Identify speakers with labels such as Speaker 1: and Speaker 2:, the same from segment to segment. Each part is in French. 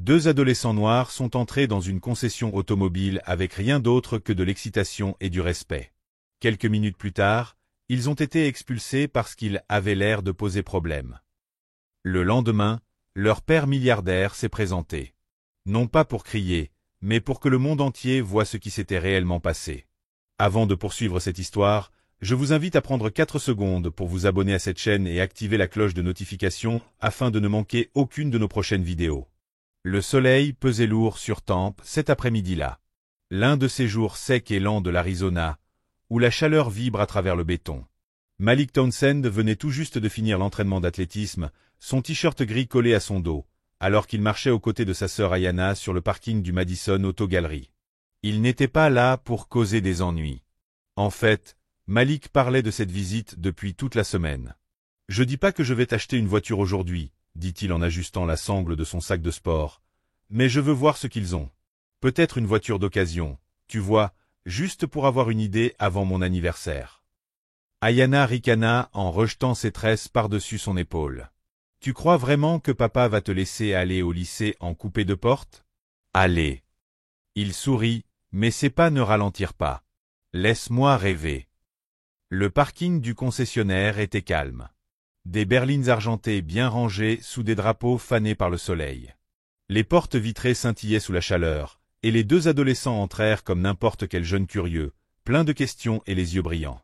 Speaker 1: Deux adolescents noirs sont entrés dans une concession automobile avec rien d'autre que de l'excitation et du respect. Quelques minutes plus tard, ils ont été expulsés parce qu'ils avaient l'air de poser problème. Le lendemain, leur père milliardaire s'est présenté. Non pas pour crier, mais pour que le monde entier voie ce qui s'était réellement passé. Avant de poursuivre cette histoire, je vous invite à prendre 4 secondes pour vous abonner à cette chaîne et activer la cloche de notification afin de ne manquer aucune de nos prochaines vidéos. Le soleil pesait lourd sur Tampa cet après-midi-là. L'un de ces jours secs et lents de l'Arizona, où la chaleur vibre à travers le béton. Malik Townsend venait tout juste de finir l'entraînement d'athlétisme, son t-shirt gris collé à son dos, alors qu'il marchait aux côtés de sa sœur Ayanna sur le parking du Madison Auto Gallery. Il n'était pas là pour causer des ennuis. En fait, Malik parlait de cette visite depuis toute la semaine. « Je dis pas que je vais t'acheter une voiture aujourd'hui, » dit-il en ajustant la sangle de son sac de sport, « mais je veux voir ce qu'ils ont. Peut-être une voiture d'occasion, tu vois, juste pour avoir une idée avant mon anniversaire. » Ayanna ricana en rejetant ses tresses par-dessus son épaule. « Tu crois vraiment que papa va te laisser aller au lycée en coupé de porte? Allez. » Il sourit, mais ses pas ne ralentirent pas. « Laisse-moi rêver. » Le parking du concessionnaire était calme. Des berlines argentées bien rangées sous des drapeaux fanés par le soleil. Les portes vitrées scintillaient sous la chaleur, et les deux adolescents entrèrent comme n'importe quel jeune curieux, plein de questions et les yeux brillants.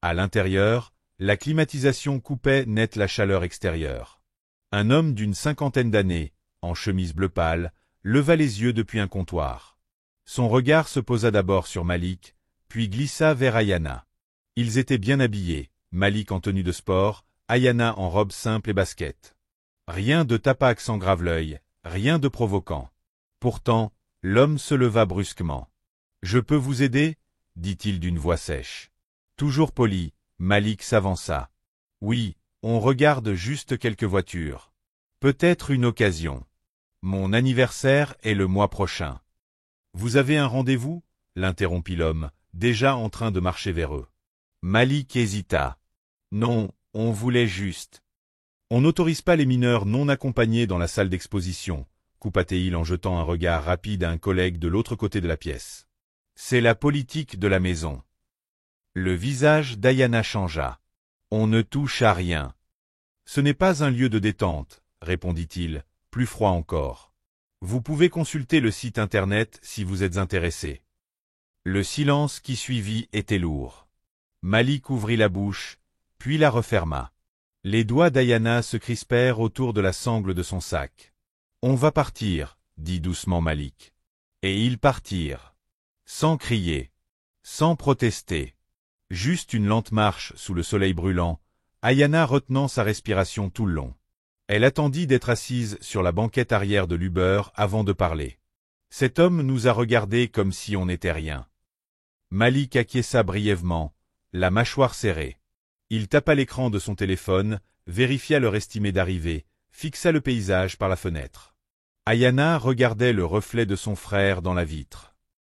Speaker 1: À l'intérieur, la climatisation coupait net la chaleur extérieure. Un homme d'une 50aine d'années, en chemise bleu pâle, leva les yeux depuis un comptoir. Son regard se posa d'abord sur Malik, puis glissa vers Ayanna. Ils étaient bien habillés, Malik en tenue de sport, Ayanna en robe simple et basket. Rien de tapac sans grave-l'œil, rien de provoquant. Pourtant, l'homme se leva brusquement. « Je peux vous aider » dit-il d'une voix sèche. Toujours poli, Malik s'avança. « Oui, on regarde juste quelques voitures. Peut-être une occasion. Mon anniversaire est le mois prochain. »« Vous avez un rendez-vous » l'interrompit l'homme, déjà en train de marcher vers eux. Malik hésita. « Non, on voulait juste. »« On n'autorise pas les mineurs non accompagnés dans la salle d'exposition, » coupa-t-il en jetant un regard rapide à un collègue de l'autre côté de la pièce. « C'est la politique de la maison. » Le visage d'Ayanna changea. « On ne touche à rien. »« Ce n'est pas un lieu de détente, » répondit-il, plus froid encore. « Vous pouvez consulter le site internet si vous êtes intéressé. » Le silence qui suivit était lourd. Malik ouvrit la bouche, puis la referma. Les doigts d'Ayanna se crispèrent autour de la sangle de son sac. « On va partir, » dit doucement Malik. Et ils partirent. Sans crier, sans protester. Juste une lente marche sous le soleil brûlant, Ayanna retenant sa respiration tout le long. Elle attendit d'être assise sur la banquette arrière de l'Uber avant de parler. Cet homme nous a regardés comme si on n'était rien. Malik acquiesça brièvement, la mâchoire serrée. Il tapa l'écran de son téléphone, vérifia l'heure estimée d'arrivée, fixa le paysage par la fenêtre. Ayanna regardait le reflet de son frère dans la vitre.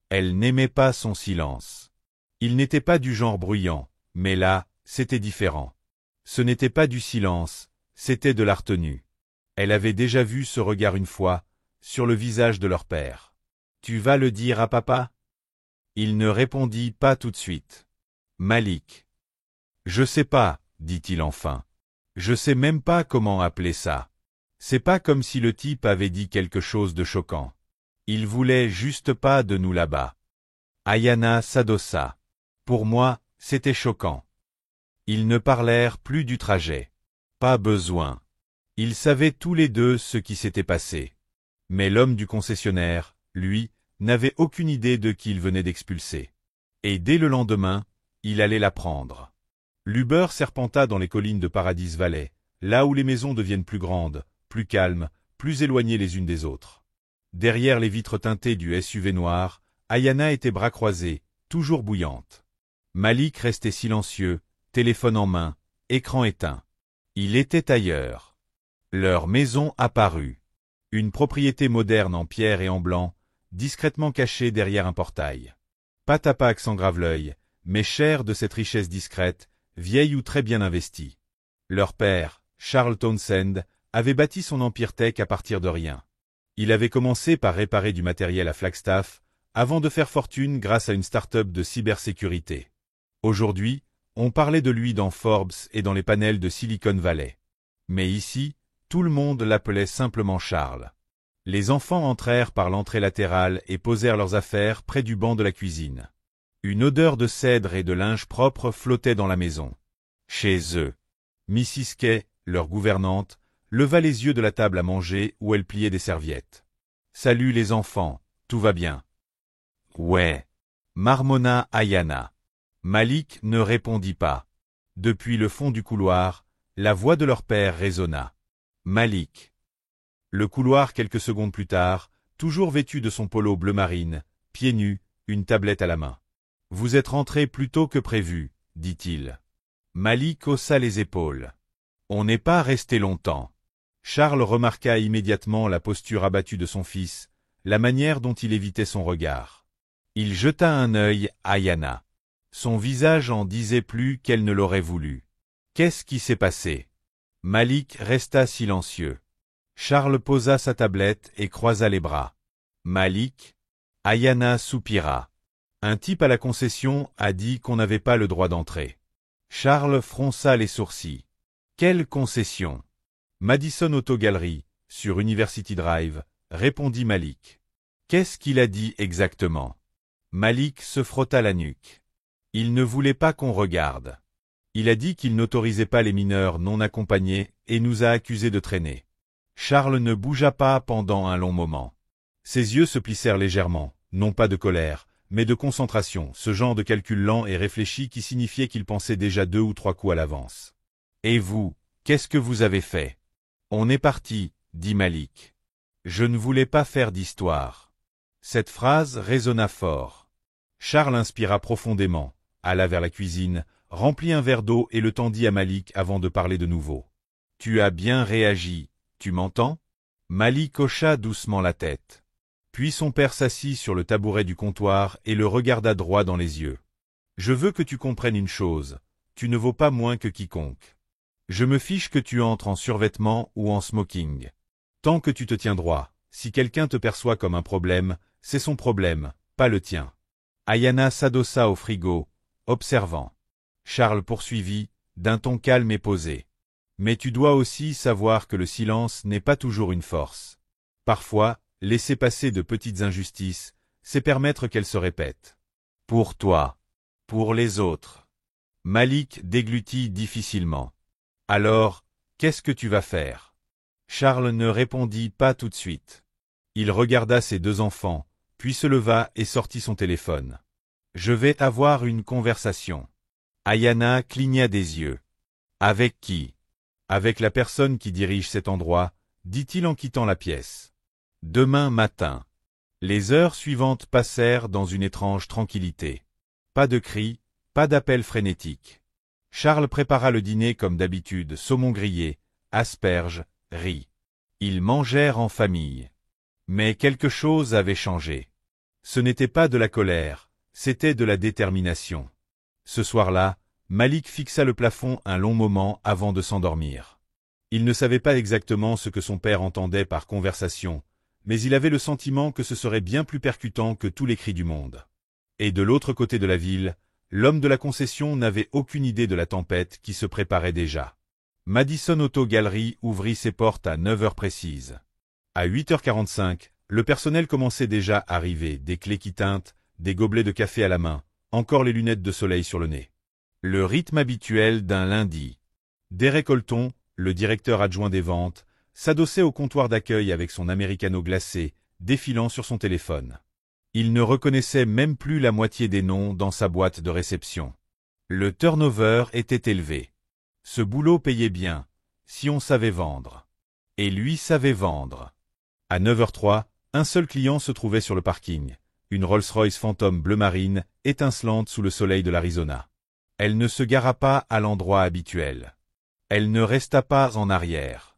Speaker 1: Elle n'aimait pas son silence. Il n'était pas du genre bruyant, mais là, c'était différent. Ce n'était pas du silence, c'était de la retenue. Elle avait déjà vu ce regard une fois, sur le visage de leur père. « Tu vas le dire à papa ?» Il ne répondit pas tout de suite. « Malik. »« Je sais pas, » dit-il enfin. « Je sais même pas comment appeler ça. C'est pas comme si le type avait dit quelque chose de choquant. Il voulait juste pas de nous là-bas. » Ayanna s'adossa. Pour moi, c'était choquant. Ils ne parlèrent plus du trajet. Pas besoin. Ils savaient tous les deux ce qui s'était passé. Mais l'homme du concessionnaire, lui, n'avait aucune idée de qui il venait d'expulser. Et dès le lendemain, il allait la prendre. L'Uber serpenta dans les collines de Paradise Valley, là où les maisons deviennent plus grandes, plus calmes, plus éloignées les unes des autres. Derrière les vitres teintées du SUV noir, Ayanna était bras croisés, toujours bouillante. Malik restait silencieux, téléphone en main, écran éteint. Il était ailleurs. Leur maison apparut. Une propriété moderne en pierre et en blanc, discrètement cachée derrière un portail. Pas tapac sans grave-l'œil, mais chère de cette richesse discrète, vieille ou très bien investie. Leur père, Charles Townsend, avait bâti son empire tech à partir de rien. Il avait commencé par réparer du matériel à Flagstaff, avant de faire fortune grâce à une start-up de cybersécurité. Aujourd'hui, on parlait de lui dans Forbes et dans les panels de Silicon Valley. Mais ici, tout le monde l'appelait simplement Charles. Les enfants entrèrent par l'entrée latérale et posèrent leurs affaires près du banc de la cuisine. Une odeur de cèdre et de linge propre flottait dans la maison. Chez eux. Mrs. Kay, leur gouvernante, leva les yeux de la table à manger où elle pliait des serviettes. « Salut les enfants, tout va bien. »« Ouais. » marmonna Ayana. Malik ne répondit pas. Depuis le fond du couloir, la voix de leur père résonna. « Malik. » Le couloir quelques secondes plus tard, toujours vêtu de son polo bleu marine, pieds nus, une tablette à la main. « Vous êtes rentré plus tôt que prévu, » dit-il. Malik haussa les épaules. « On n'est pas resté longtemps. » Charles remarqua immédiatement la posture abattue de son fils, la manière dont il évitait son regard. Il jeta un œil à Ayana. Son visage en disait plus qu'elle ne l'aurait voulu. Qu'est-ce qui s'est passé? Malik resta silencieux. Charles posa sa tablette et croisa les bras. Malik? Ayana soupira. Un type à la concession a dit qu'on n'avait pas le droit d'entrer. Charles fronça les sourcils. Quelle concession? Madison Auto Gallery, sur University Drive, répondit Malik. Qu'est-ce qu'il a dit exactement? Malik se frotta la nuque. Il ne voulait pas qu'on regarde. Il a dit qu'il n'autorisait pas les mineurs non accompagnés et nous a accusés de traîner. Charles ne bougea pas pendant un long moment. Ses yeux se plissèrent légèrement, non pas de colère, mais de concentration, ce genre de calcul lent et réfléchi qui signifiait qu'il pensait déjà 2 ou 3 coups à l'avance. « Et vous, qu'est-ce que vous avez fait? »« On est parti, » dit Malik. « Je ne voulais pas faire d'histoire. » Cette phrase résonna fort. Charles inspira profondément, alla vers la cuisine, remplit un verre d'eau et le tendit à Malik avant de parler de nouveau. « Tu as bien réagi, tu m'entends » Malik hocha doucement la tête. Puis son père s'assit sur le tabouret du comptoir et le regarda droit dans les yeux. « Je veux que tu comprennes une chose, tu ne vaux pas moins que quiconque. Je me fiche que tu entres en survêtement ou en smoking. Tant que tu te tiens droit, si quelqu'un te perçoit comme un problème, c'est son problème, pas le tien. » Ayana s'adossa au frigo, observant. Charles poursuivit, d'un ton calme et posé. « Mais tu dois aussi savoir que le silence n'est pas toujours une force. Parfois, laisser passer de petites injustices, c'est permettre qu'elles se répètent. Pour toi. Pour les autres. » Malik déglutit difficilement. « Alors, qu'est-ce que tu vas faire ?» Charles ne répondit pas tout de suite. Il regarda ses 2 enfants, puis se leva et sortit son téléphone. « Je vais avoir une conversation. » Ayana cligna des yeux. « Avec qui ?»« Avec la personne qui dirige cet endroit, » dit-il en quittant la pièce. « Demain matin. » Les heures suivantes passèrent dans une étrange tranquillité. Pas de cris, pas d'appels frénétiques. Charles prépara le dîner comme d'habitude, saumon grillé, asperges, riz. Ils mangèrent en famille. Mais quelque chose avait changé. Ce n'était pas de la colère, c'était de la détermination. Ce soir-là, Malik fixa le plafond un long moment avant de s'endormir. Il ne savait pas exactement ce que son père entendait par conversation, mais il avait le sentiment que ce serait bien plus percutant que tous les cris du monde. Et de l'autre côté de la ville, l'homme de la concession n'avait aucune idée de la tempête qui se préparait déjà. Madison Auto Gallery ouvrit ses portes à 9 heures précises. À 8h45, le personnel commençait déjà à arriver, des clés qui tintent, des gobelets de café à la main, encore les lunettes de soleil sur le nez. Le rythme habituel d'un lundi. Derek Holton, le directeur adjoint des ventes, s'adossait au comptoir d'accueil avec son americano glacé, défilant sur son téléphone. Il ne reconnaissait même plus la moitié des noms dans sa boîte de réception. Le turnover était élevé. Ce boulot payait bien, si on savait vendre. Et lui savait vendre. À 9h03, un seul client se trouvait sur le parking, une Rolls-Royce Phantom bleu marine, étincelante sous le soleil de l'Arizona. Elle ne se gara pas à l'endroit habituel. Elle ne resta pas en arrière.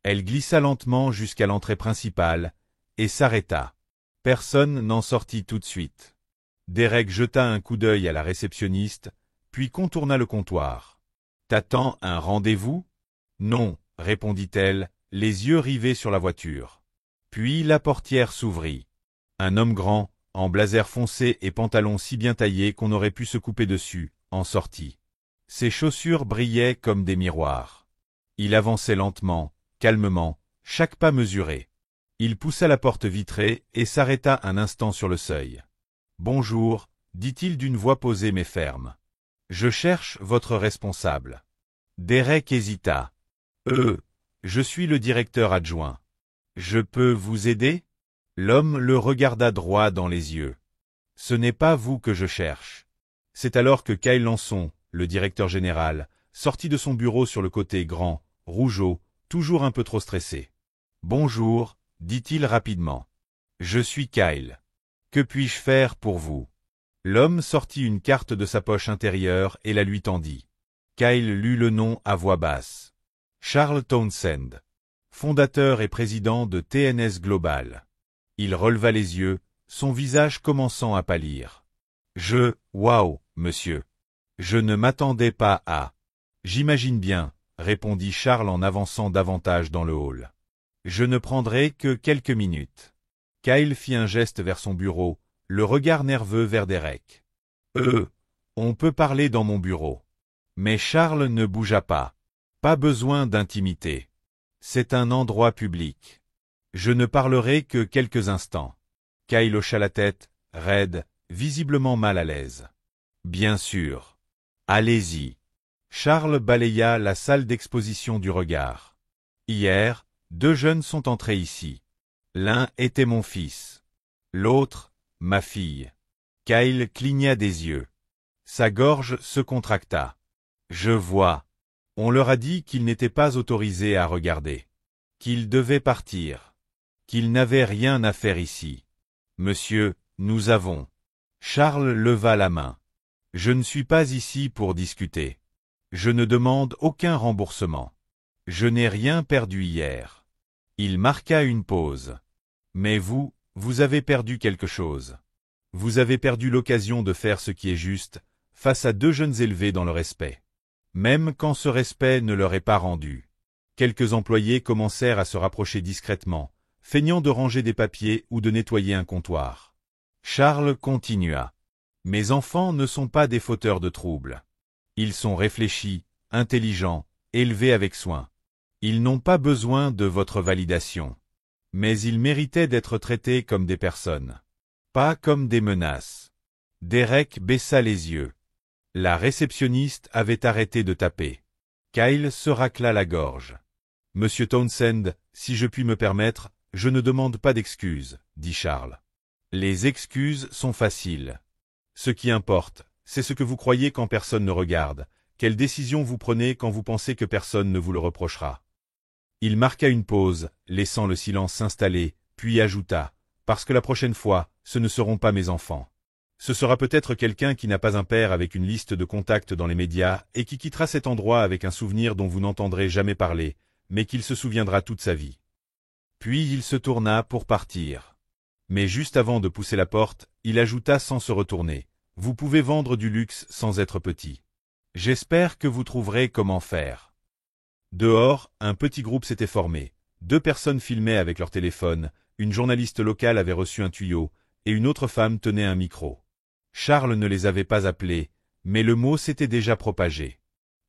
Speaker 1: Elle glissa lentement jusqu'à l'entrée principale, et s'arrêta. Personne n'en sortit tout de suite. Derek jeta un coup d'œil à la réceptionniste, puis contourna le comptoir. « T'attends un rendez-vous » ? « Non, » répondit-elle, les yeux rivés sur la voiture. Puis la portière s'ouvrit. Un homme grand, en blazer foncé et pantalon si bien taillé qu'on aurait pu se couper dessus, en sortit. Ses chaussures brillaient comme des miroirs. Il avançait lentement, calmement, chaque pas mesuré. Il poussa la porte vitrée et s'arrêta un instant sur le seuil. « Bonjour », dit-il d'une voix posée mais ferme. « Je cherche votre responsable. » Derek hésita. « Je suis le directeur adjoint. Je peux vous aider ?» L'homme le regarda droit dans les yeux. « Ce n'est pas vous que je cherche. » C'est alors que Kyle Lanson, le directeur général, sortit de son bureau sur le côté grand, rougeaud, toujours un peu trop stressé. « Bonjour », dit-il rapidement. « Je suis Kyle. Que puis-je faire pour vous ?» L'homme sortit une carte de sa poche intérieure et la lui tendit. Kyle lut le nom à voix basse. Charles Townsend, fondateur et président de TNS Global. Il releva les yeux, son visage commençant à pâlir. « Waouh, monsieur. Je ne m'attendais pas à... » « J'imagine bien, » répondit Charles en avançant davantage dans le hall. « Je ne prendrai que quelques minutes. » Kyle fit un geste vers son bureau, le regard nerveux vers Derek. « On peut parler dans mon bureau. » Mais Charles ne bougea pas. Pas besoin d'intimité. C'est un endroit public. Je ne parlerai que quelques instants. Kyle hocha la tête, raide, visiblement mal à l'aise. Bien sûr. Allez-y. Charles balaya la salle d'exposition du regard. Hier, 2 jeunes sont entrés ici. L'un était mon fils. L'autre, ma fille. Kyle cligna des yeux. Sa gorge se contracta. Je vois. On leur a dit qu'ils n'étaient pas autorisés à regarder. Qu'ils devaient partir. Qu'ils n'avaient rien à faire ici. Monsieur, nous avons. Charles leva la main. Je ne suis pas ici pour discuter. Je ne demande aucun remboursement. Je n'ai rien perdu hier. Il marqua une pause. Mais vous avez perdu quelque chose. Vous avez perdu l'occasion de faire ce qui est juste, face à 2 jeunes élevés dans le respect. Même quand ce respect ne leur est pas rendu. Quelques employés commencèrent à se rapprocher discrètement, feignant de ranger des papiers ou de nettoyer un comptoir. Charles continua. Mes enfants ne sont pas des fauteurs de troubles. Ils sont réfléchis, intelligents, élevés avec soin. Ils n'ont pas besoin de votre validation. Mais ils méritaient d'être traités comme des personnes. Pas comme des menaces. Derek baissa les yeux. La réceptionniste avait arrêté de taper. Kyle se racla la gorge. « Monsieur Townsend, si je puis me permettre, je ne demande pas d'excuses, » dit Charles. « Les excuses sont faciles. Ce qui importe, c'est ce que vous croyez quand personne ne regarde, quelle décision vous prenez quand vous pensez que personne ne vous le reprochera. » Il marqua une pause, laissant le silence s'installer, puis ajouta, « Parce que la prochaine fois, ce ne seront pas mes enfants. Ce sera peut-être quelqu'un qui n'a pas un père avec une liste de contacts dans les médias et qui quittera cet endroit avec un souvenir dont vous n'entendrez jamais parler, mais qu'il se souviendra toute sa vie. » Puis il se tourna pour partir. Mais juste avant de pousser la porte, il ajouta sans se retourner. « Vous pouvez vendre du luxe sans être petit. J'espère que vous trouverez comment faire. » Dehors, un petit groupe s'était formé. 2 personnes filmaient avec leur téléphone, une journaliste locale avait reçu un tuyau, et une autre femme tenait un micro. Charles ne les avait pas appelés, mais le mot s'était déjà propagé.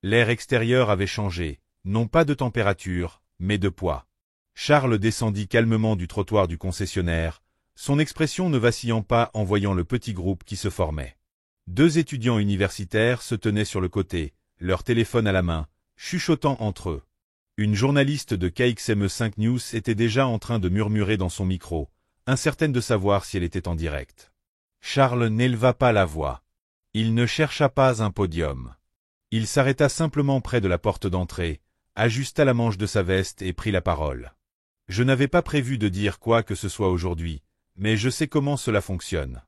Speaker 1: L'air extérieur avait changé, non pas de température, mais de poids. Charles descendit calmement du trottoir du concessionnaire, son expression ne vacillant pas en voyant le petit groupe qui se formait. 2 étudiants universitaires se tenaient sur le côté, leur téléphone à la main, chuchotant entre eux. Une journaliste de KXME5 News était déjà en train de murmurer dans son micro, incertaine de savoir si elle était en direct. Charles n'éleva pas la voix. Il ne chercha pas un podium. Il s'arrêta simplement près de la porte d'entrée, ajusta la manche de sa veste et prit la parole. « Je n'avais pas prévu de dire quoi que ce soit aujourd'hui, mais je sais comment cela fonctionne.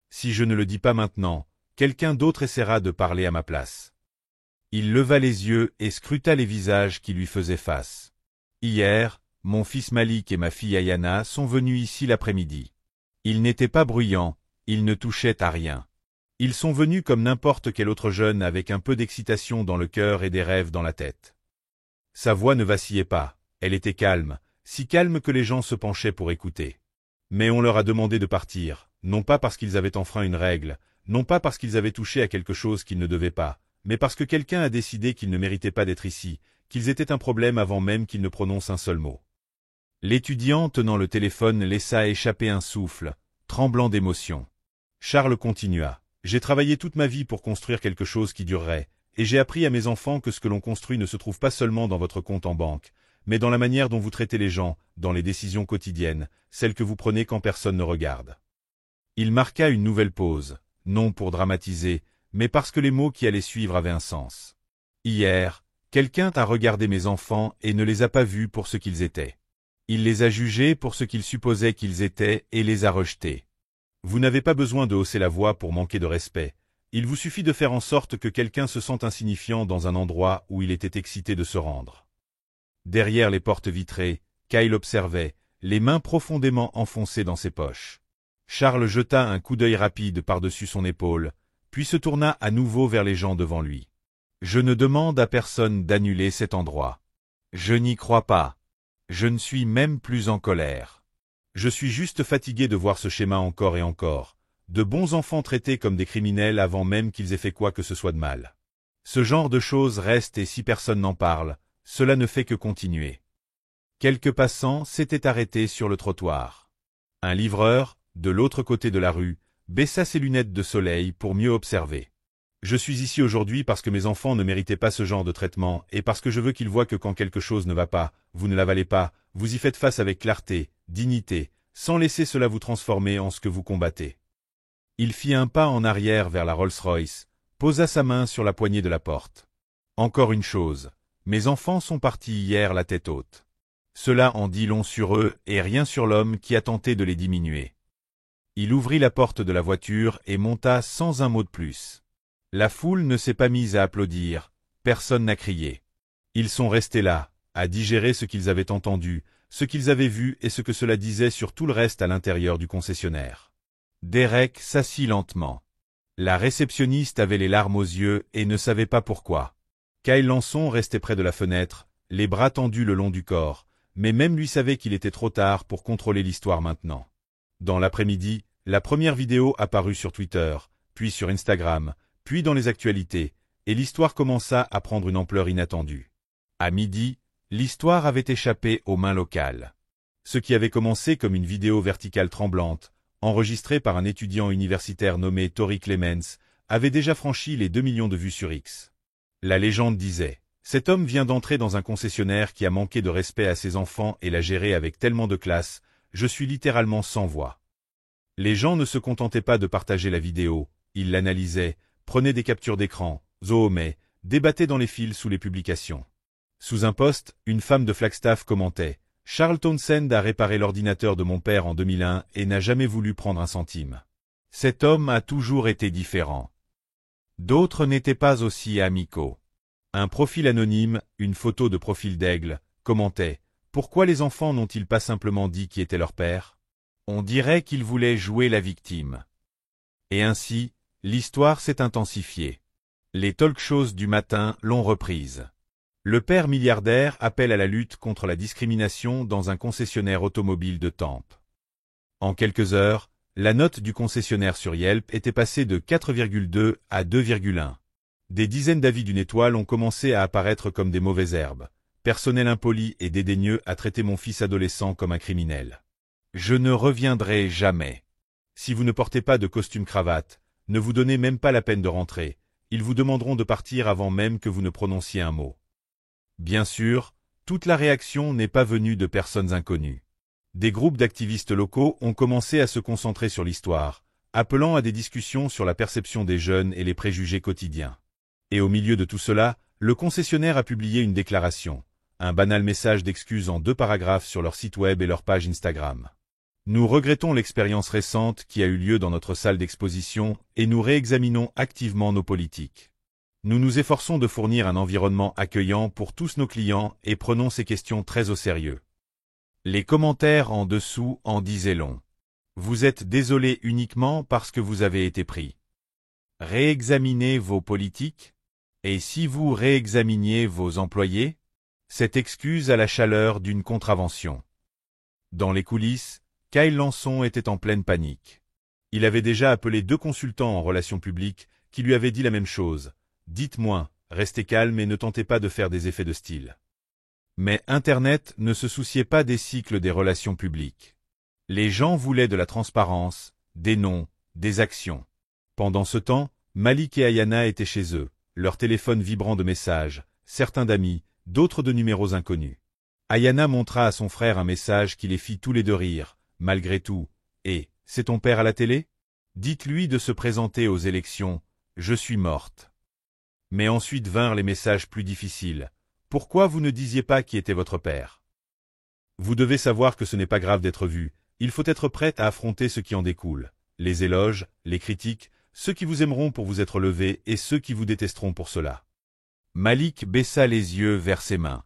Speaker 1: Si je ne le dis pas maintenant, quelqu'un d'autre essaiera de parler à ma place. » Il leva les yeux et scruta les visages qui lui faisaient face. « Hier, mon fils Malik et ma fille Ayana sont venus ici l'après-midi. Ils n'étaient pas bruyants, ils ne touchaient à rien. Ils sont venus comme n'importe quel autre jeune avec un peu d'excitation dans le cœur et des rêves dans la tête. » Sa voix ne vacillait pas, elle était calme, si calme que les gens se penchaient pour écouter. Mais on leur a demandé de partir, non pas parce qu'ils avaient enfreint une règle, non pas parce qu'ils avaient touché à quelque chose qu'ils ne devaient pas, mais parce que quelqu'un a décidé qu'ils ne méritaient pas d'être ici, qu'ils étaient un problème avant même qu'ils ne prononcent un seul mot. L'étudiant tenant le téléphone laissa échapper un souffle, tremblant d'émotion. Charles continua. J'ai travaillé toute ma vie pour construire quelque chose qui durerait, et j'ai appris à mes enfants que ce que l'on construit ne se trouve pas seulement dans votre compte en banque, mais dans la manière dont vous traitez les gens, dans les décisions quotidiennes, celles que vous prenez quand personne ne regarde. Il marqua une nouvelle pause, non pour dramatiser, mais parce que les mots qui allaient suivre avaient un sens. Hier, quelqu'un a regardé mes enfants et ne les a pas vus pour ce qu'ils étaient. Il les a jugés pour ce qu'il supposait qu'ils étaient et les a rejetés. Vous n'avez pas besoin de hausser la voix pour manquer de respect. Il vous suffit de faire en sorte que quelqu'un se sente insignifiant dans un endroit où il était excité de se rendre. Derrière les portes vitrées, Kyle observait, les mains profondément enfoncées dans ses poches. Charles jeta un coup d'œil rapide par-dessus son épaule, puis se tourna à nouveau vers les gens devant lui. Je ne demande à personne d'annuler cet endroit. Je n'y crois pas. Je ne suis même plus en colère. Je suis juste fatigué de voir ce schéma encore et encore, de bons enfants traités comme des criminels avant même qu'ils aient fait quoi que ce soit de mal. Ce genre de choses reste et si personne n'en parle, cela ne fait que continuer. Quelques passants s'étaient arrêtés sur le trottoir. Un livreur, de l'autre côté de la rue, baissa ses lunettes de soleil pour mieux observer. Je suis ici aujourd'hui parce que mes enfants ne méritaient pas ce genre de traitement et parce que je veux qu'ils voient que quand quelque chose ne va pas, vous ne l'avalez pas, vous y faites face avec clarté, dignité, sans laisser cela vous transformer en ce que vous combattez. Il fit un pas en arrière vers la Rolls-Royce, posa sa main sur la poignée de la porte. Encore une chose, mes enfants sont partis hier la tête haute. Cela en dit long sur eux et rien sur l'homme qui a tenté de les diminuer. Il ouvrit la porte de la voiture et monta sans un mot de plus. La foule ne s'est pas mise à applaudir, personne n'a crié. Ils sont restés là, à digérer ce qu'ils avaient entendu, ce qu'ils avaient vu et ce que cela disait sur tout le reste à l'intérieur du concessionnaire. Derek s'assit lentement. La réceptionniste avait les larmes aux yeux et ne savait pas pourquoi. Kyle Lançon restait près de la fenêtre, les bras tendus le long du corps, mais même lui savait qu'il était trop tard pour contrôler l'histoire maintenant. Dans l'après-midi, la première vidéo apparut sur Twitter, puis sur Instagram, puis dans les actualités, et l'histoire commença à prendre une ampleur inattendue. À midi, l'histoire avait échappé aux mains locales. Ce qui avait commencé comme une vidéo verticale tremblante, enregistrée par un étudiant universitaire nommé Tory Clemens, avait déjà franchi les 2 millions de vues sur X. La légende disait, cet homme vient d'entrer dans un concessionnaire qui a manqué de respect à ses enfants et l'a géré avec tellement de classe, je suis littéralement sans voix. Les gens ne se contentaient pas de partager la vidéo, ils l'analysaient, prenaient des captures d'écran, zoomaient, débattaient dans les fils sous les publications. Sous un post, une femme de Flagstaff commentait « Charles Townsend a réparé l'ordinateur de mon père en 2001 et n'a jamais voulu prendre un centime. Cet homme a toujours été différent. » D'autres n'étaient pas aussi amicaux. Un profil anonyme, une photo de profil d'aigle, commentait « Pourquoi les enfants n'ont-ils pas simplement dit qui était leur père ? On dirait qu'ils voulaient jouer la victime. » Et ainsi, l'histoire s'est intensifiée. Les talk-shows du matin l'ont reprise. Le père milliardaire appelle à la lutte contre la discrimination dans un concessionnaire automobile de Tampa. En quelques heures, la note du concessionnaire sur Yelp était passée de 4,2 à 2,1. Des dizaines d'avis d'une étoile ont commencé à apparaître comme des mauvaises herbes. Personnel impoli et dédaigneux a traité mon fils adolescent comme un criminel. Je ne reviendrai jamais. Si vous ne portez pas de costume-cravate, ne vous donnez même pas la peine de rentrer. Ils vous demanderont de partir avant même que vous ne prononciez un mot. Bien sûr, toute la réaction n'est pas venue de personnes inconnues. Des groupes d'activistes locaux ont commencé à se concentrer sur l'histoire, appelant à des discussions sur la perception des jeunes et les préjugés quotidiens. Et au milieu de tout cela, le concessionnaire a publié une déclaration, un banal message d'excuses en 2 paragraphes sur leur site web et leur page Instagram. Nous regrettons l'expérience récente qui a eu lieu dans notre salle d'exposition et nous réexaminons activement nos politiques. Nous nous efforçons de fournir un environnement accueillant pour tous nos clients et prenons ces questions très au sérieux. Les commentaires en dessous en disaient long. Vous êtes désolé uniquement parce que vous avez été pris. Réexaminez vos politiques. Et si vous réexaminiez vos employés? Cette excuse à la chaleur d'une contravention. Dans les coulisses, Kyle Lançon était en pleine panique. Il avait déjà appelé 2 consultants en relations publiques qui lui avaient dit la même chose. Dites-moi, restez calme et ne tentez pas de faire des effets de style. Mais Internet ne se souciait pas des cycles des relations publiques. Les gens voulaient de la transparence, des noms, des actions. Pendant ce temps, Malik et Ayana étaient chez eux, leur téléphone vibrant de messages, certains d'amis, d'autres de numéros inconnus. Ayana montra à son frère un message qui les fit tous les deux rire, malgré tout. Et, c'est ton père à la télé? Dites-lui de se présenter aux élections, je suis morte. Mais ensuite vinrent les messages plus difficiles. Pourquoi vous ne disiez pas qui était votre père? Vous devez savoir que ce n'est pas grave d'être vu, il faut être prête à affronter ce qui en découle. Les éloges, les critiques, ceux qui vous aimeront pour vous être levé et ceux qui vous détesteront pour cela. Malik baissa les yeux vers ses mains.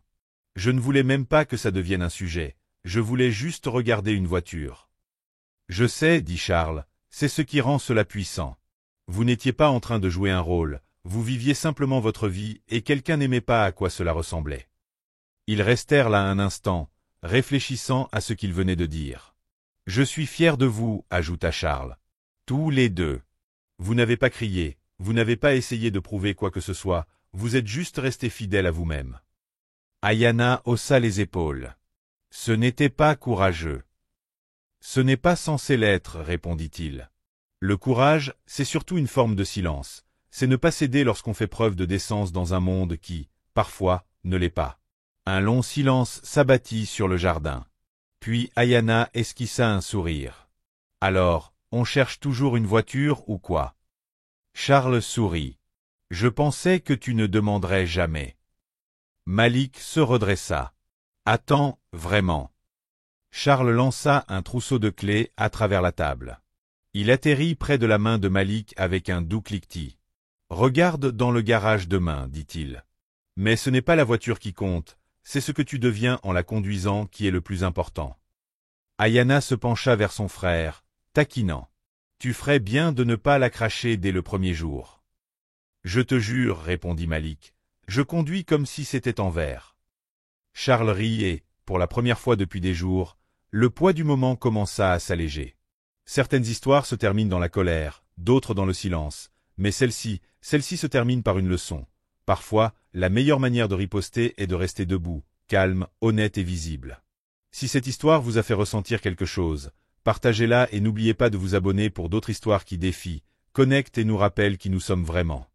Speaker 1: Je ne voulais même pas que ça devienne un sujet, je voulais juste regarder une voiture. Je sais, dit Charles, c'est ce qui rend cela puissant. Vous n'étiez pas en train de jouer un rôle, vous viviez simplement votre vie et quelqu'un n'aimait pas à quoi cela ressemblait. Ils restèrent là un instant, réfléchissant à ce qu'ils venaient de dire. Je suis fier de vous, ajouta Charles. Tous les deux. Vous n'avez pas crié, vous n'avez pas essayé de prouver quoi que ce soit, vous êtes juste resté fidèle à vous-même. Ayana haussa les épaules. Ce n'était pas courageux. Ce n'est pas censé l'être, répondit-il. Le courage, c'est surtout une forme de silence. C'est ne pas céder lorsqu'on fait preuve de décence dans un monde qui, parfois, ne l'est pas. Un long silence s'abattit sur le jardin. Puis Ayana esquissa un sourire. Alors, on cherche toujours une voiture ou quoi? Charles sourit. Je pensais que tu ne demanderais jamais. Malik se redressa. Attends, vraiment. Charles lança un trousseau de clés à travers la table. Il atterrit près de la main de Malik avec un doux cliquetis. Regarde dans le garage demain, dit-il. Mais ce n'est pas la voiture qui compte, c'est ce que tu deviens en la conduisant qui est le plus important. Ayana se pencha vers son frère, taquinant. Tu ferais bien de ne pas la cracher dès le premier jour. Je te jure, répondit Malik, je conduis comme si c'était en verre. Charles rit et, pour la première fois depuis des jours, le poids du moment commença à s'alléger. Certaines histoires se terminent dans la colère, d'autres dans le silence, mais celle-ci se termine par une leçon. Parfois, la meilleure manière de riposter est de rester debout, calme, honnête et visible. Si cette histoire vous a fait ressentir quelque chose, partagez-la et n'oubliez pas de vous abonner pour d'autres histoires qui défient, connectent et nous rappellent qui nous sommes vraiment.